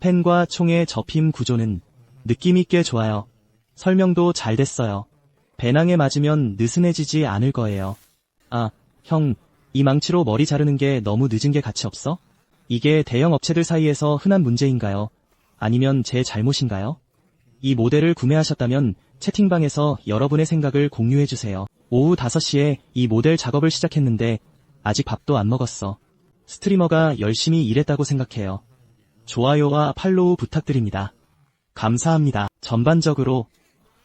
펜과 총의 접힘 구조는 느낌있게 좋아요. 설명도 잘 됐어요. 배낭에 맞으면 느슨해지지 않을 거예요. 아, 형, 이 망치로 머리 자르는 게 너무 늦은 게 가치 없어? 이게 대형 업체들 사이에서 흔한 문제인가요? 아니면 제 잘못인가요? 이 모델을 구매하셨다면 채팅방에서 여러분의 생각을 공유해주세요. 오후 5시에 이 모델 작업을 시작했는데 아직 밥도 안 먹었어. 스트리머가 열심히 일했다고 생각해요. 좋아요와 팔로우 부탁드립니다. 감사합니다. 전반적으로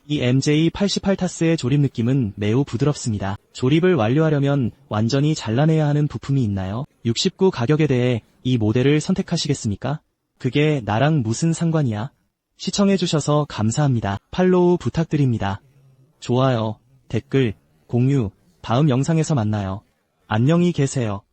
이 MJ88타스의 조립 느낌은 매우 부드럽습니다. 조립을 완료하려면 완전히 잘라내야 하는 부품이 있나요? 69 가격에 대해 이 모델을 선택하시겠습니까? 그게 나랑 무슨 상관이야? 시청해주셔서 감사합니다. 팔로우 부탁드립니다. 좋아요, 댓글, 공유, 다음 영상에서 만나요. 안녕히 계세요.